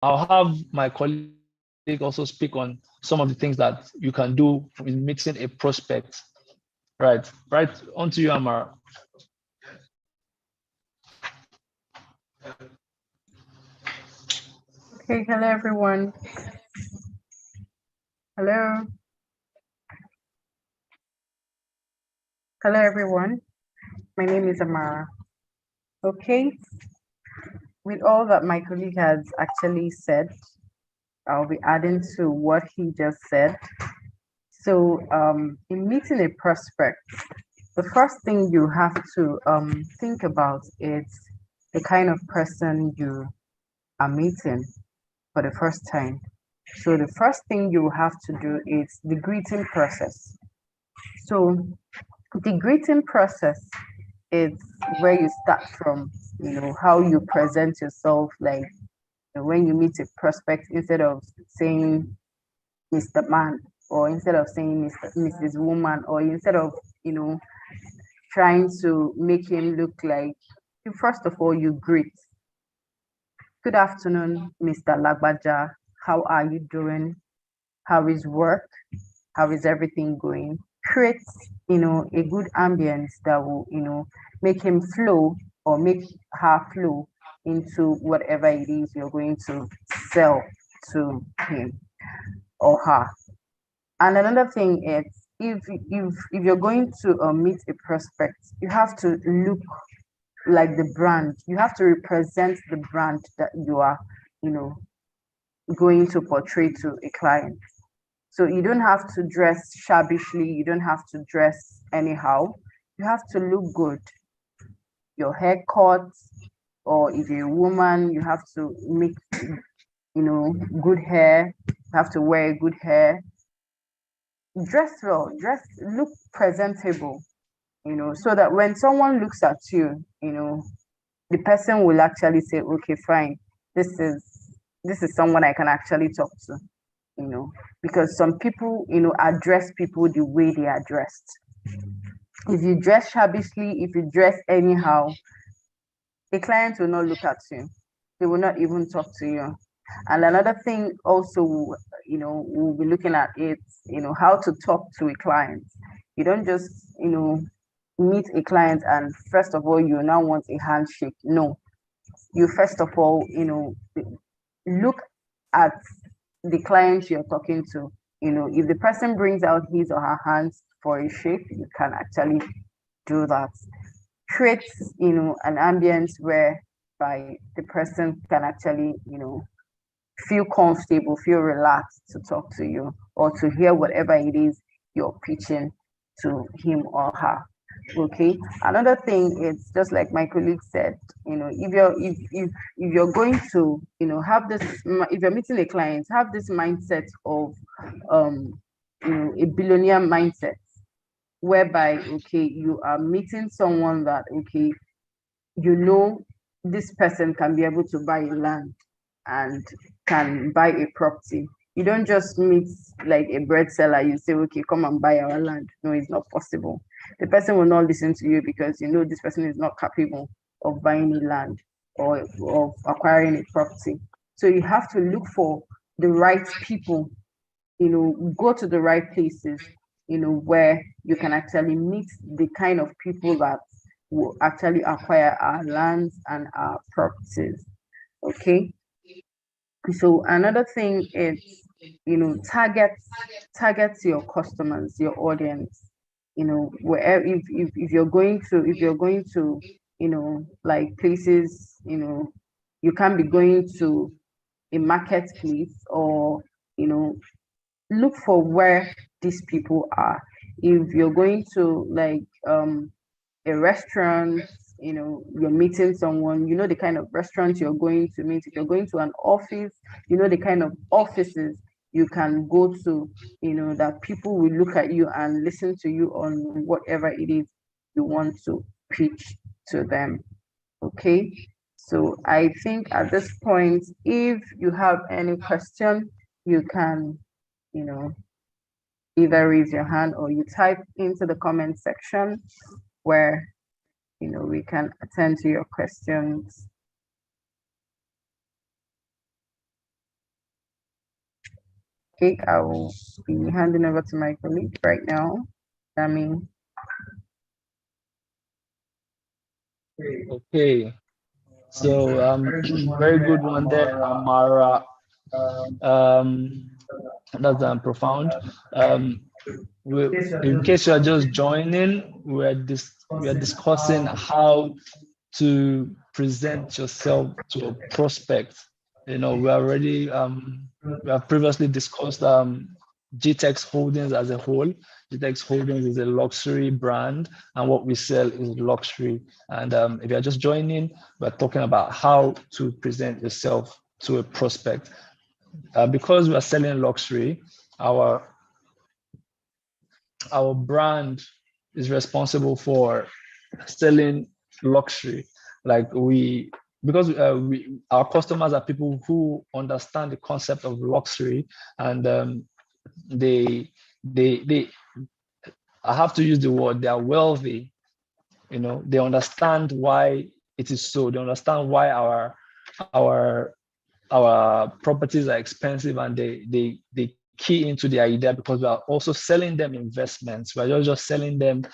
I'll have my colleague also speak on some of the things that you can do in meeting a prospect. Right. Right. On to you, Amara. Okay, hello everyone. Hello. Hello everyone. My name is Amara. Okay, with all that my colleague has actually said, I'll be adding to what he just said. So, in meeting a prospect, the first thing you have to think about is the kind of person you are meeting for the first time. So, the first thing you have to do is the greeting process. So, the greeting process is where you start from, how you present yourself, like when you meet a prospect, instead of saying Mr. Man, or instead of saying Mrs. Woman, or instead of, you know, trying to make him look like, first of all, you greet. Good afternoon, Mr. Lagbaja. How are you doing? How is work? How is everything going? Create, a good ambience that will, make him flow or make her flow into whatever it is you're going to sell to him or her. And another thing is, if you're going to meet a prospect, you have to look like the brand. You have to represent the brand that you are, you know, going to portray to a client. So you don't have to dress shabbishly, you don't have to dress anyhow. You have to look good. Your haircut, or if you're a woman, you have to make, good hair. You have to wear good hair. Dress well, look presentable, so that when someone looks at you, the person will actually say, okay, fine, this is someone I can actually talk to, because some people, address people the way they are dressed. If you dress shabbishly, if you dress anyhow, the client will not look at you. They will not even talk to you. And another thing also, we'll be looking at it, how to talk to a client. You don't just, meet a client and first of all, you now want a handshake. No, you first of all, look at the client you're talking to. If the person brings out his or her hands for a shake, you can actually do that. Create, an ambience whereby the person can actually, feel comfortable, feel relaxed to talk to you or to hear whatever it is you're pitching to him or her. Okay. Another thing is just like my colleague said, if you're going to, have this, if you're meeting a client, have this mindset of a billionaire mindset, whereby okay, you are meeting someone that okay, this person can be able to buy a land and can buy a property. You don't just meet like a bread seller, you say, okay, come and buy our land. No, it's not possible. The person will not listen to you because this person is not capable of buying a land or of acquiring a property. So you have to look for the right people, go to the right places, where you can actually meet the kind of people that will actually acquire our lands and our properties. Okay. So another thing is, target your customers, your audience. Wherever if you're going to, like places, you can't be going to a marketplace or, look for where these people are. If you're going to like a restaurant, you're meeting someone, the kind of restaurant you're going to meet. If you're going to an office, the kind of offices you can go to, that people will look at you and listen to you on whatever it is you want to pitch to them. Okay. So I think at this point, if you have any question, you can, you know, either raise your hand or you type into the comment section where we can attend to your questions. Okay, I will be handing over to my colleague right now. Dami. Okay, so very good one there, Amara. Um, that's profound. Um, we, in case you are just joining, we are discussing how to present yourself to a prospect. You know, we have previously discussed GTEX Holdings as a whole. GTEX Holdings is a luxury brand, and what we sell is luxury. And if you're just joining, we're talking about how to present yourself to a prospect. Because we are selling luxury, our our brand is responsible for selling luxury. Like because our customers are people who understand the concept of luxury, and they they I have to use the word, they are wealthy. You know, they understand why it is so. They understand why our our properties are expensive, and they key into the idea, because we are also selling them investments. We're not just selling them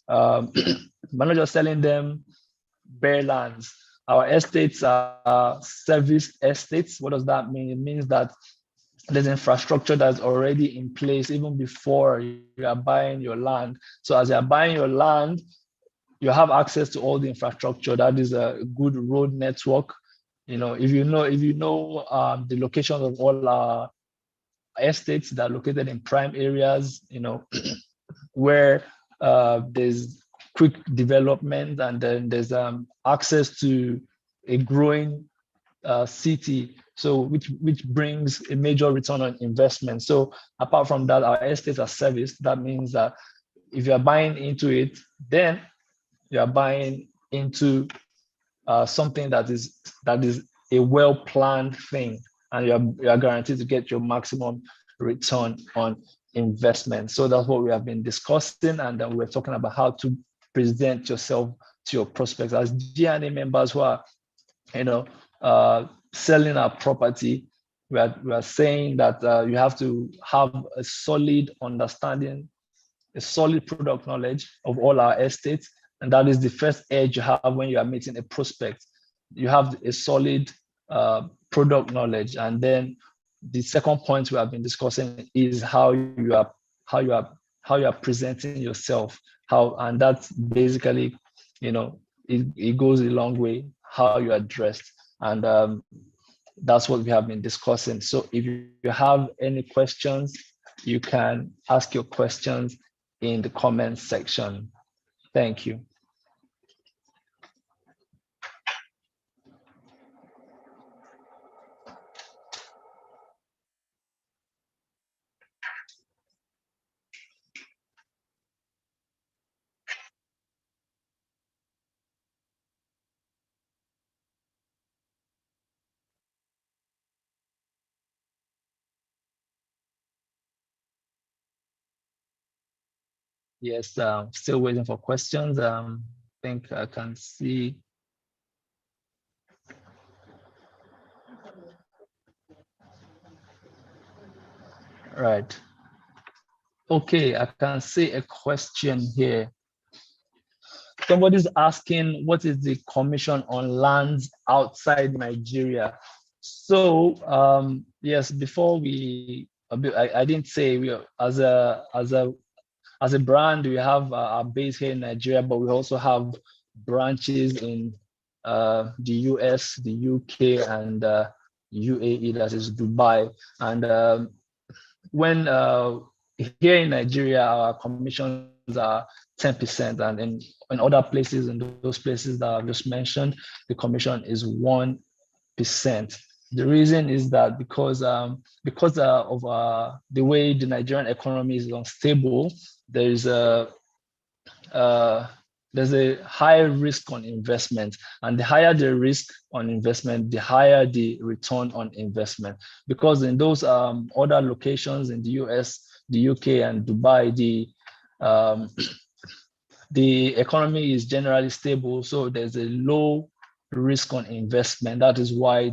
we're not just selling them bare lands. Our estates are service estates. What does that mean? It means that there's infrastructure that's already in place even before you are buying your land. So as you're buying your land, you have access to all the infrastructure. That is a good road network. You know, if you know the locations of all our estates that are located in prime areas, you know, where there's quick development, and then there's access to a growing city, so which brings a major return on investment. So apart from that, our estates are serviced. That means that if you're buying into it, then you're buying into something that is a well-planned thing, and you're guaranteed to get your maximum return on investment. So that's what we have been discussing, and then we're talking about how to present yourself to your prospects as GNA members who are, you know, selling our property. We are saying that you have to have a solid understanding, a solid product knowledge of all our estates. And that is the first edge you have when you are meeting a prospect. You have a solid product knowledge. And then the second point we have been discussing is how you are how you are presenting yourself. And that's basically, you know, it goes a long way how you are dressed. And that's what we have been discussing. So if you have any questions, you can ask your questions in the comments section. Thank you. Yes, still waiting for questions. I think I can see. Right. Okay, I can see a question here. Somebody's asking, what is the commission on lands outside Nigeria? So yes, before I didn't say we as a brand, we have our base here in Nigeria, but we also have branches in the US, the UK, and UAE, that is Dubai. And when here in Nigeria, our commissions are 10%, and in other places, in those places that I've just mentioned, the commission is 1%. The reason is that because of the way the Nigerian economy is unstable, there's a uh, there's a high risk on investment, and the higher the risk on investment, the higher the return on investment. Because in those other locations in the US, the UK, and Dubai, um, the economy is generally stable, so there's a low risk on investment. That is why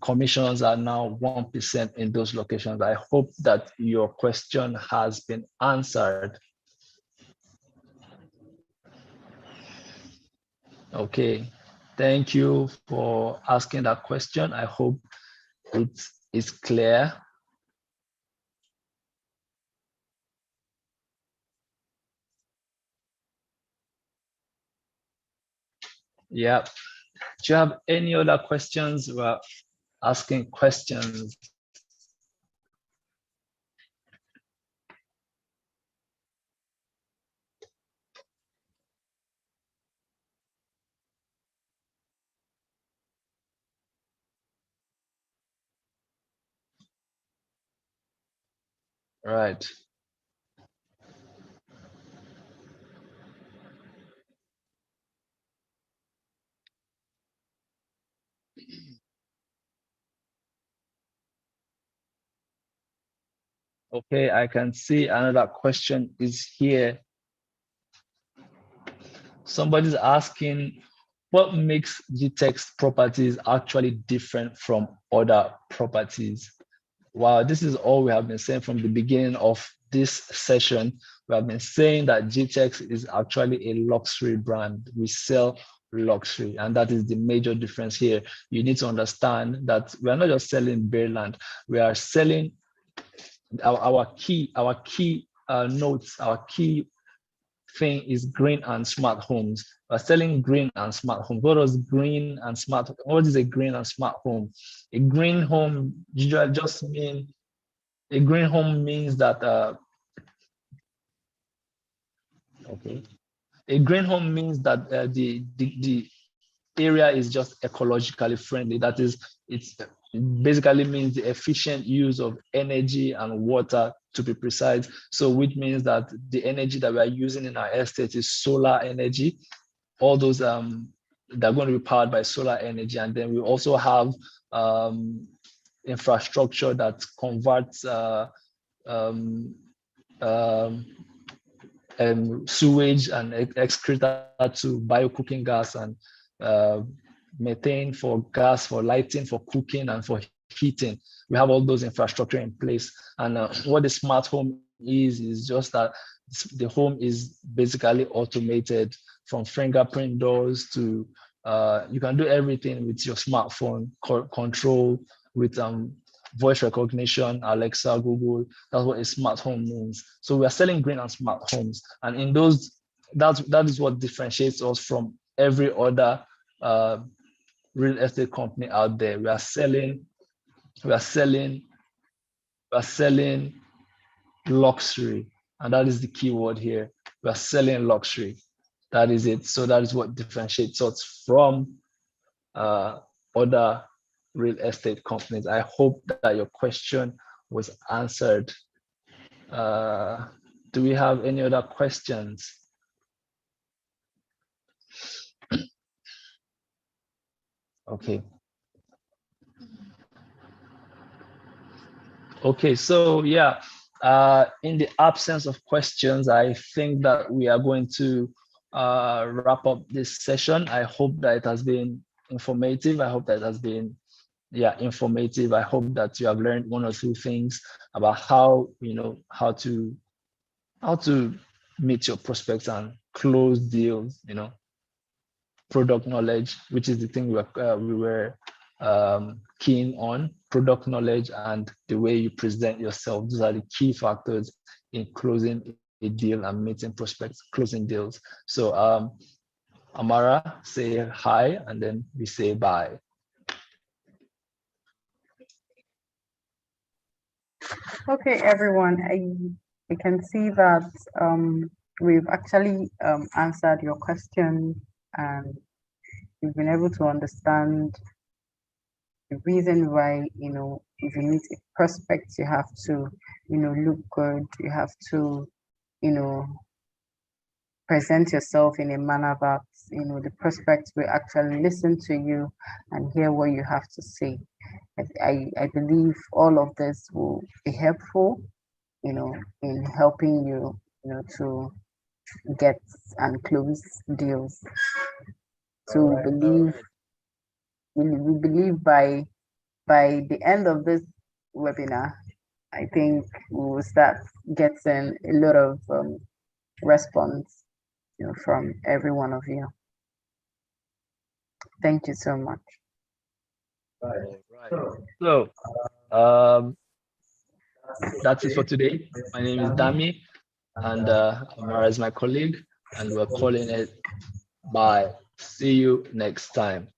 commissions are now 1% in those locations. I hope that your question has been answered. Okay, thank you for asking that question. I hope it is clear. Yeah. Do you have any other questions? We're asking questions. Right. Okay, I can see another question is here. Somebody's asking, what makes GTEx properties actually different from other properties? Wow, this is all we have been saying from the beginning of this session. We have been saying that GTEx is actually a luxury brand. We sell luxury, and that is the major difference here. You need to understand that we are not just selling bare land. We are selling our key notes, our key thing is green and smart homes. We're selling green and smart homes. What does green and smart? What is a green and smart home? A green home usually just mean a green home means that okay. A green home means that the area is just ecologically friendly. That is, it basically means the efficient use of energy and water, to be precise. So which means that the energy that we are using in our estate is solar energy. All those they're going to be powered by solar energy. And then we also have infrastructure that converts sewage and excreta to biocooking gas and methane for gas, for lighting, for cooking, and for heating. We have all those infrastructure in place. And what the smart home is just that the home is basically automated, from fingerprint doors to you can do everything with your smartphone, control with voice recognition, Alexa, Google. That's what a smart home means. So we are selling green and smart homes, and in those, that is what differentiates us from every other real estate company out there. We are selling luxury, and that is the key word here. We are selling luxury. That is it. So that is what differentiates us from other real estate companies. I hope that your question was answered. Do we have any other questions? Okay. Okay, so yeah, in the absence of questions, I think that we are going to wrap up this session. I hope that it has been informative. I hope that it has been informative. I hope that you have learned one or two things about how to meet your prospects and close deals. Product knowledge, which is the thing we were keen on. Product knowledge and the way you present yourself. Those are the key factors in closing a deal and meeting prospects, closing deals. So Amara, say hi, and then we say bye. Okay, everyone, I can see that we've actually answered your question, and you've been able to understand the reason why, if you meet a prospect, you have to, look good, you have to, you know, present yourself in a manner that, the prospect will actually listen to you and hear what you have to say. I believe all of this will be helpful, in helping you, to get and close deals. To believe, we believe by the end of this webinar, I think we will start getting a lot of response, from every one of you. Thank you so much. All right. So that's it for today. My name is Dami, and Amara is my colleague, and we're calling it bye. See you next time.